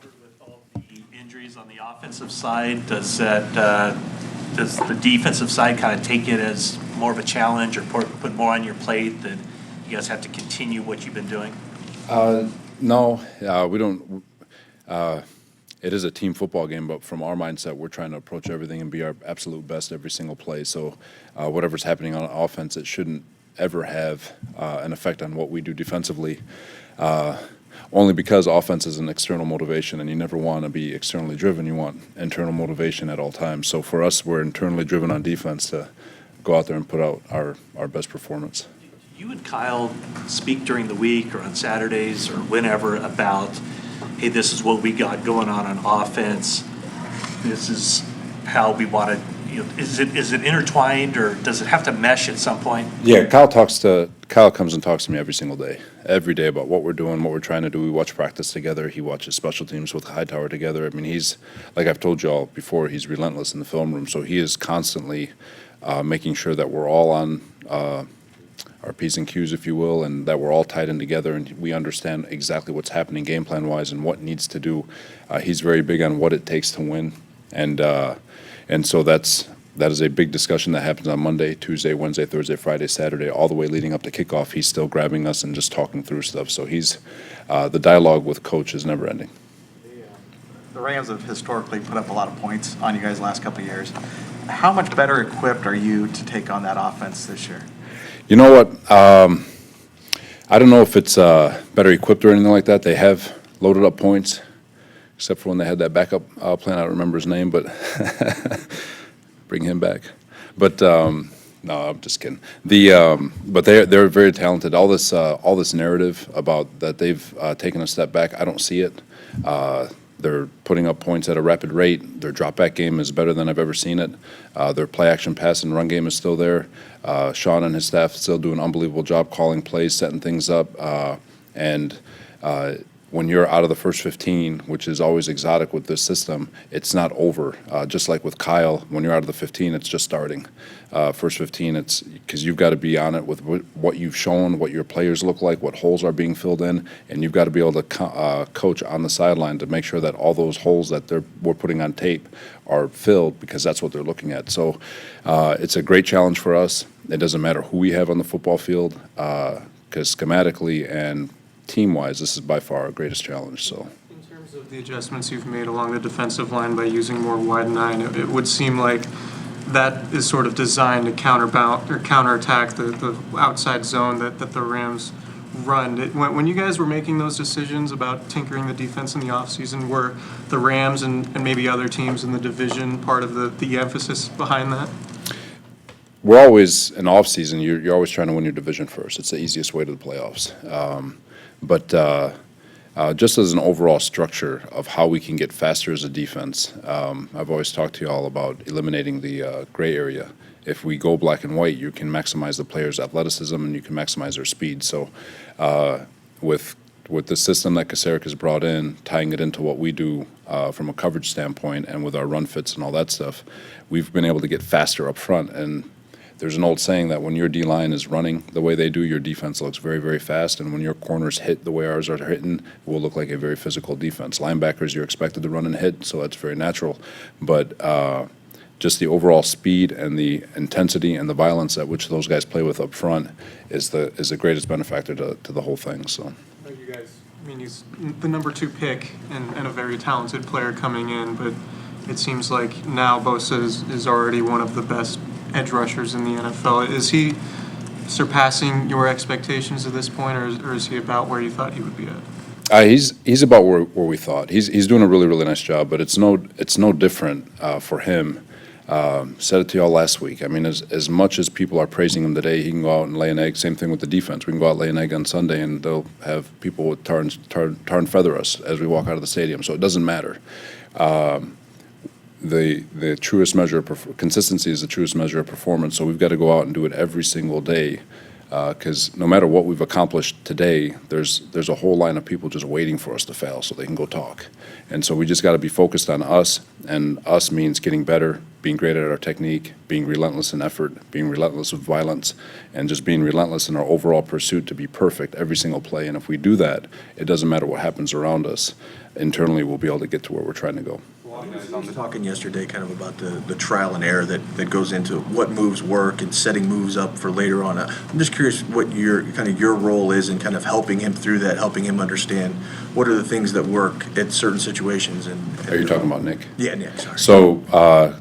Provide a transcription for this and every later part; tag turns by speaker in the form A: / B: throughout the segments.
A: covered with all the injuries on the offensive side? Does the defensive side kind of take it as more of a challenge or put more on your plate that you guys have to continue what you've been doing?
B: No, we don't. It is a team football game, but from our mindset, we're trying to approach everything and be our absolute best every single play. So whatever's happening on offense, it shouldn't ever have an effect on what we do defensively. Only because offense is an external motivation, and you never want to be externally driven. You want internal motivation at all times. So for us, we're internally driven on defense to go out there and put out our best performance.
A: You and Kyle speak during the week or on Saturdays or whenever about, hey, this is what we got going on offense. This is how we want to. Is it intertwined, or does it have to mesh at some point?
B: Yeah, Kyle comes and talks to me every day about what we're doing, what we're trying to do. We watch practice together. He watches special teams with Hightower together. I mean, he's, like I've told you all before, he's relentless in the film room. So he is constantly making sure that we're all on our P's and Q's, if you will, and that we're all tied in together and we understand exactly what's happening game plan wise and what needs to do. He's very big on what it takes to win, and so that is a big discussion that happens on Monday, Tuesday, Wednesday, Thursday, Friday, Saturday, all the way leading up to kickoff. He's still grabbing us and just talking through stuff. So he's the dialogue with coach is never ending.
C: The Rams have historically put up a lot of points on you guys the last couple of years. How much better equipped are you to take on that offense this year?
B: You know what? I don't know if it's better equipped or anything like that. They have loaded up points, except for when they had that backup plan. I don't remember his name, but bring him back. But no, I'm just kidding. But they're very talented. All this narrative about that they've taken a step back, I don't see it. They're putting up points at a rapid rate. Their drop-back game is better than I've ever seen it. Their play-action pass and run game is still there. Sean and his staff still do an unbelievable job calling plays, setting things up. And when you're out of the first 15, which is always exotic with this system, it's not over. Just like with Kyle, when you're out of the 15, it's just starting. First 15, it's because you've got to be on it with what you've shown, what your players look like, what holes are being filled in, and you've got to be able to coach on the sideline to make sure that all those holes that we're putting on tape are filled, because that's what they're looking at. So it's a great challenge for us. It doesn't matter who we have on the football field, because schematically and team-wise, this is by far our greatest challenge. So,
D: in terms of the adjustments you've made along the defensive line by using more wide nine, it would seem like that is sort of designed to counterattack the outside zone that the Rams run. When you guys were making those decisions about tinkering the defense in the offseason, were the Rams and maybe other teams in the division part of the emphasis behind that?
B: we're always, in off-season, you're always trying to win your division first. It's the easiest way to the playoffs. But just as an overall structure of how we can get faster as a defense, I've always talked to you all about eliminating the gray area. If we go black and white, you can maximize the players' athleticism and you can maximize their speed. So with the system that Kasarik has brought in, tying it into what we do from a coverage standpoint and with our run fits and all that stuff, we've been able to get faster up front. And there's an old saying that when your D-line is running the way they do, your defense looks very, very fast. And when your corners hit the way ours are hitting, it will look like a very physical defense. Linebackers, you're expected to run and hit, so that's very natural. But just the overall speed and the intensity and the violence at which those guys play with up front is the greatest benefactor to the whole thing. So.
D: You guys, I mean, he's the number 2 pick and a very talented player coming in, but it seems like now Bosa is already one of the best edge rushers in the NFL. Is he surpassing your expectations at this point, or is he about where you thought he would be at?
B: He's about where we thought. He's doing a really, really nice job, but it's no different for him. Said it to y'all last week. I mean, as much as people are praising him today, he can go out and lay an egg. Same thing with the defense. We can go out and lay an egg on Sunday, and they'll have people with tar and feather us as we walk out of the stadium. So it doesn't matter. The truest measure of consistency is the truest measure of performance. So we've got to go out and do it every single day Because no matter what we've accomplished today, there's a whole line of people just waiting for us to fail so they can go talk. And so we just got to be focused on us, and us means getting better, being great at our technique, being relentless in effort, being relentless with violence, and just being relentless in our overall pursuit to be perfect every single play. And if we do that, it doesn't matter what happens around us. Internally, we'll be able to get to where we're trying to go.
E: I was talking yesterday kind of about the trial and error that goes into what moves work and setting moves up for later on. I'm just curious what your role is in kind of helping him through that, helping him understand what are the things that work at certain situations. And
B: Are you talking about Nick?
E: Yeah, Nick, sorry.
B: So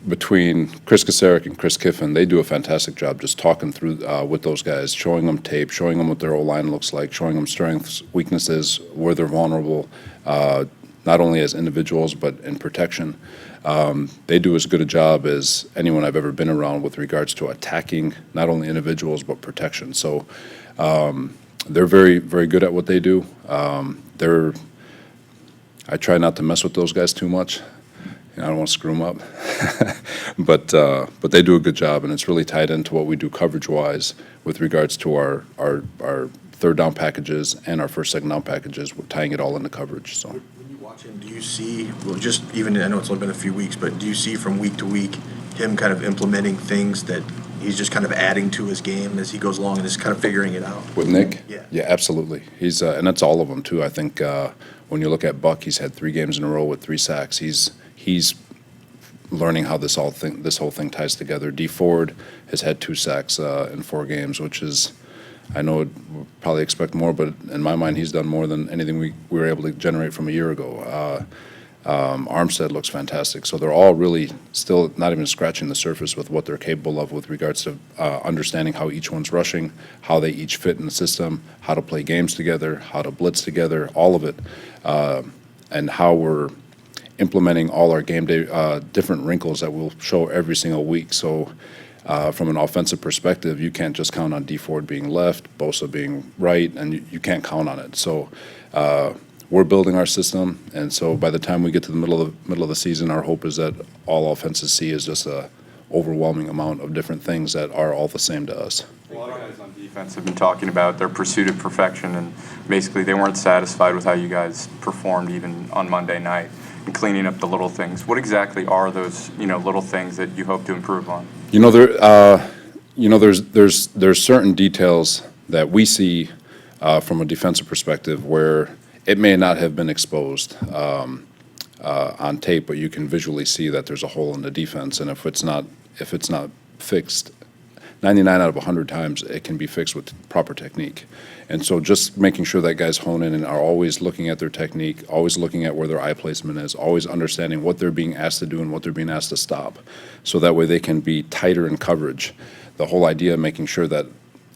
B: between Chris Kasarik and Chris Kiffin, they do a fantastic job just talking through with those guys, showing them tape, showing them what their O-line looks like, showing them strengths, weaknesses, where they're vulnerable, not only as individuals but in protection. They do as good a job as anyone I've ever been around with regards to attacking not only individuals but protection. So they're very, very good at what they do. I try not to mess with those guys too much. I don't want to screw them up. but they do a good job, and it's really tied into what we do coverage-wise with regards to our third down packages and our first, second down packages. We're tying it all into coverage. So.
E: Watching, do you see, well, just even, I know it's only been a few weeks, but do you see from week to week him kind of implementing things that he's just kind of adding to his game as he goes along and is kind of figuring it out?
B: With Nick?
E: Yeah.
B: Yeah, absolutely. He's and that's all of them too. I think when you look at Buck, he's had 3 games in a row with 3 sacks. He's learning how this whole thing ties together. D Ford has had 2 sacks in 4 games, which is, I know we'll probably expect more, but in my mind, he's done more than anything we were able to generate from a year ago. Armstead looks fantastic. So they're all really still not even scratching the surface with what they're capable of with regards to understanding how each one's rushing, how they each fit in the system, how to play games together, how to blitz together, all of it, and how we're implementing all our game day different wrinkles that we'll show every single week. So from an offensive perspective, you can't just count on D Ford being left, Bosa being right, and you can't count on it. So we're building our system, and so by the time we get to the middle of the season, our hope is that all offenses see is just a overwhelming amount of different things that are all the same to us.
F: A lot of guys on defense have been talking about their pursuit of perfection, and basically they weren't satisfied with how you guys performed even on Monday night and cleaning up the little things. What exactly are those, little things that you hope to improve on? There's certain details that we see from a defensive perspective where it may not have been exposed on tape, but you can visually see that there's a hole in the defense, and if it's not fixed, 99 out of 100 times it can be fixed with proper technique. And so just making sure that guys hone in and are always looking at their technique, always looking at where their eye placement is, always understanding what they're being asked to do and what they're being asked to stop, so that way they can be tighter in coverage. The whole idea of making sure that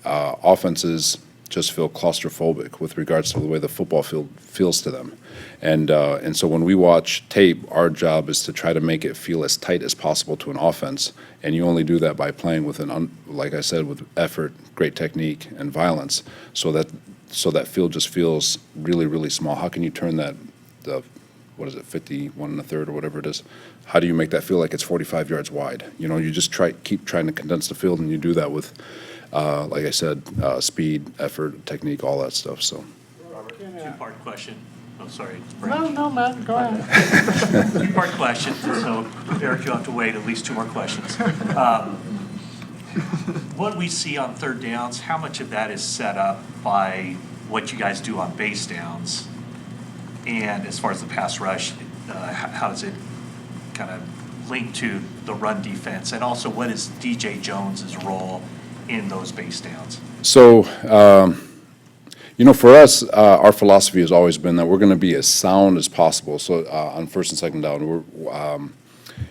F: offenses just feel claustrophobic with regards to the way the football field feels to them. And so when we watch tape, our job is to try to make it feel as tight as possible to an offense, and you only do that by playing with like I said, with effort, great technique, and violence, so that field just feels really, really small. How can you turn that, 51 1/3 or whatever it is? How do you make that feel like it's 45 yards wide? You just keep trying to condense the field, and you do that with, like I said, speed, effort, technique, all that stuff. So.
A: Two-part question. Oh, sorry.
G: No, man, go ahead.
A: Two-part question, so Eric, you'll have to wait at least 2 more questions. What we see on third downs, how much of that is set up by what you guys do on base downs? And as far as the pass rush, how does it kind of link to the run defense? And also, what is DJ Jones's role in those base downs?
B: So, for us, our philosophy has always been that we're going to be as sound as possible. So on first and second down,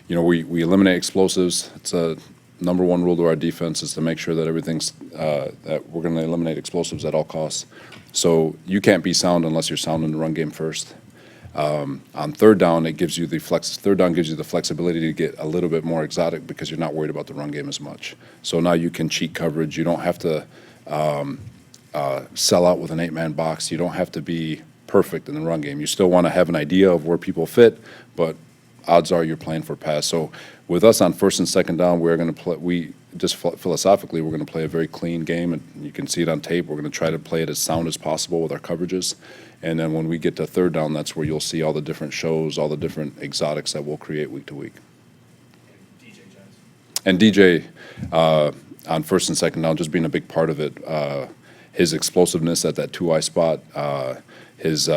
B: we eliminate explosives. It's a number 1 rule to our defense is to make sure that everything's that we're going to eliminate explosives at all costs. So you can't be sound unless you're sound in the run game first. On third down, it gives you the flexibility to get a little bit more exotic because you're not worried about the run game as much. So now you can cheat coverage. You don't have to sell out with an 8-man box. You don't have to be perfect in the run game. You still want to have an idea of where people fit, but odds are you're playing for pass. So with us on first and second down, we're going to play.
F: just philosophically, we're going to play a very clean game, and you can see it on tape. We're going to try to play it as sound as possible with our coverages. And then when we get to third down, that's where you'll see all the different shows, all the different exotics that we'll create week to week. And DJ, on first and second down, just being a big part of it. His explosiveness at that 2-eye spot, his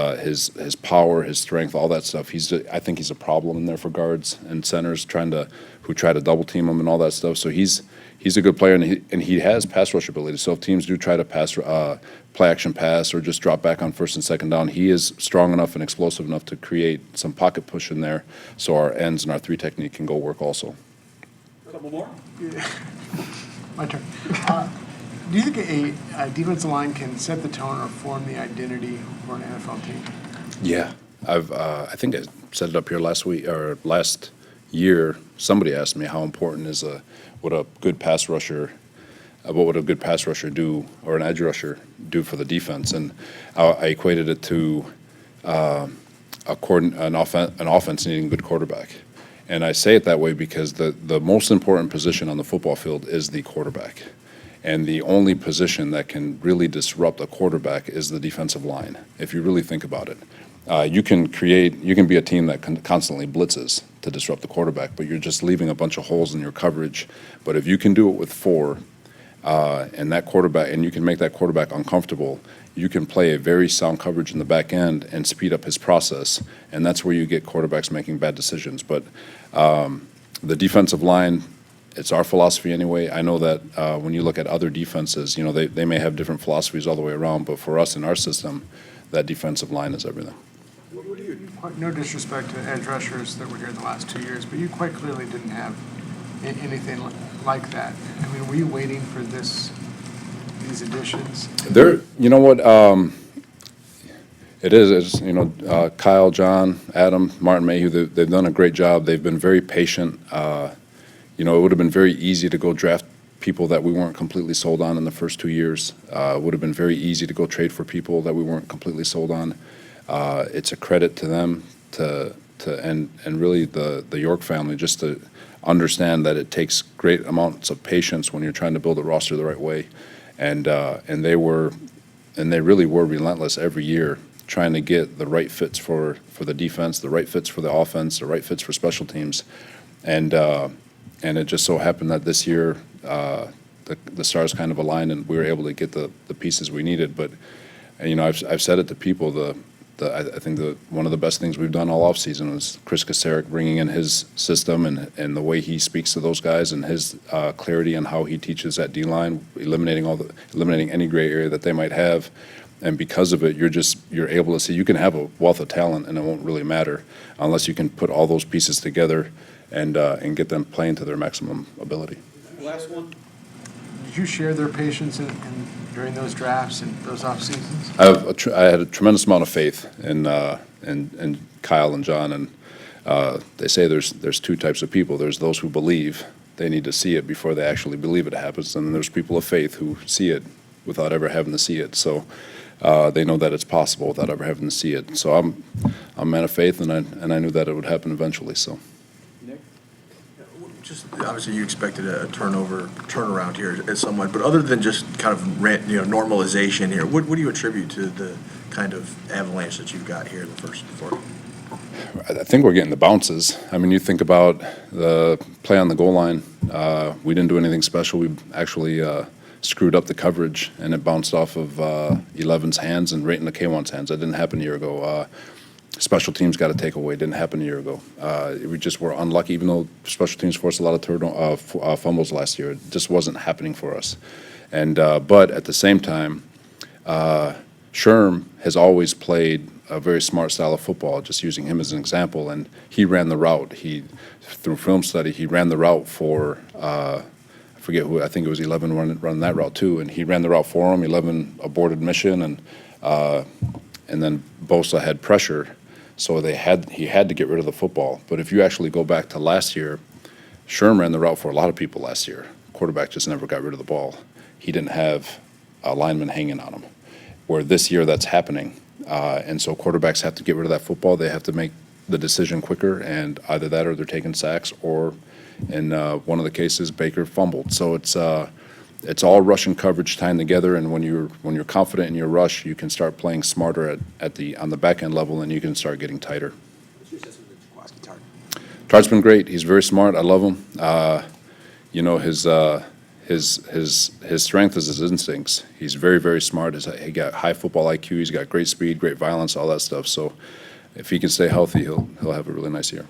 F: power, his strength, all that stuff. I think he's a problem in there for guards and centers who try to double team him and all that stuff. So he's a good player, and he has pass rush ability. So if teams do try to play action pass or just drop back on first and second down, he is strong enough and explosive enough to create some pocket push in there, so our ends and our 3 technique can go work also.
H: Couple more?
I: My turn. Do you think a defensive line can set the tone or form the identity for an NFL team?
F: Yeah, I think I said it up here last week or last year. Somebody asked me how important is what a good pass rusher do, or an edge rusher do for the defense, and I equated it to an offense needing a good quarterback. And I say it that way because the most important position on the football field is the quarterback. And the only position that can really disrupt a quarterback is the defensive line, if you really think about it. You can be a team that constantly blitzes to disrupt the quarterback, but you're just leaving a bunch of holes in your coverage. But if you can do it with 4, and you can make that quarterback uncomfortable, you can play a very sound coverage in the back end and speed up his process, and that's where you get quarterbacks making bad decisions. But the defensive line, it's our philosophy anyway. I know that when you look at other defenses, they may have different philosophies all the way around, but for us in our system, that defensive line is everything.
I: No disrespect to edge rushers that were here the last 2 years, but you quite clearly didn't have anything like that. I mean, were you waiting for these additions?
F: You know what? It is. Kyle, John, Adam, Martin Mayhew, they've done a great job. They've been very patient. It would have been very easy to go draft people that we weren't completely sold on in the first 2 years. It would have been very easy to go trade for people that we weren't completely sold on. It's a credit to them and really the York family just to understand that it takes great amounts of patience when you're trying to build a roster the right way. And they really were relentless every year trying to get the right fits for the defense, the right fits for the offense, the right fits for special teams. And it just so happened that this year the stars kind of aligned and we were able to get the pieces we needed. But I've said it to people, I think one of the best things we've done all offseason was Chris Kasarik bringing in his system and the way he speaks to those guys and his clarity on how he teaches that D-line, eliminating any gray area that they might have. And because of it, you're able to see you can have a wealth of talent and it won't really matter unless you can put all those pieces together and get them playing to their maximum ability.
H: Last one?
I: Did you share their patience during those drafts and those off seasons?
F: I had a tremendous amount of faith in Kyle and John, and they say there's 2 types of people. There's those who believe they need to see it before they actually believe it happens, and then there's people of faith who see it without ever having to see it. So they know that it's possible without ever having to see it. So I'm a man of faith, and I knew that it would happen eventually. So.
E: Just obviously you expected a turnaround here somewhat, but other than just kind of normalization here, what do you attribute to the kind of avalanche that you've got here in the first 4?
F: I think we're getting the bounces. I mean, you think about the play on the goal line. We didn't do anything special. We actually screwed up the coverage, and it bounced off of 11's hands and right into K1's hands. That didn't happen a year ago. Special teams got a takeaway. Didn't happen a year ago. We just were unlucky, even though special teams forced a lot of fumbles last year. It just wasn't happening for us. And but at the same time, Sherm has always played a very smart style of football, just using him as an example. And he ran the route. Through film study, he ran the route for, I forget who, I think it was 11 running that route too. And he ran the route for him, 11 aborted mission. And then Bosa had pressure. So he had to get rid of the football. But if you actually go back to last year, Sherman ran the route for a lot of people last year. Quarterback just never got rid of the ball. He didn't have a lineman hanging on him. Where this year that's happening. And so quarterbacks have to get rid of that football. They have to make the decision quicker, and either that or they're taking sacks, or
B: In one of the cases, Baker fumbled. So it's all rush and coverage tying together, and when you're confident in your rush, you can start playing smarter on the back end level, and you can start getting tighter. Tart's been great. He's very smart. I love him. You know, his strength is his instincts. He's very, very smart. He got high football IQ. He's got great speed, great violence, all that stuff. So if he can stay healthy, he'll have a really nice year.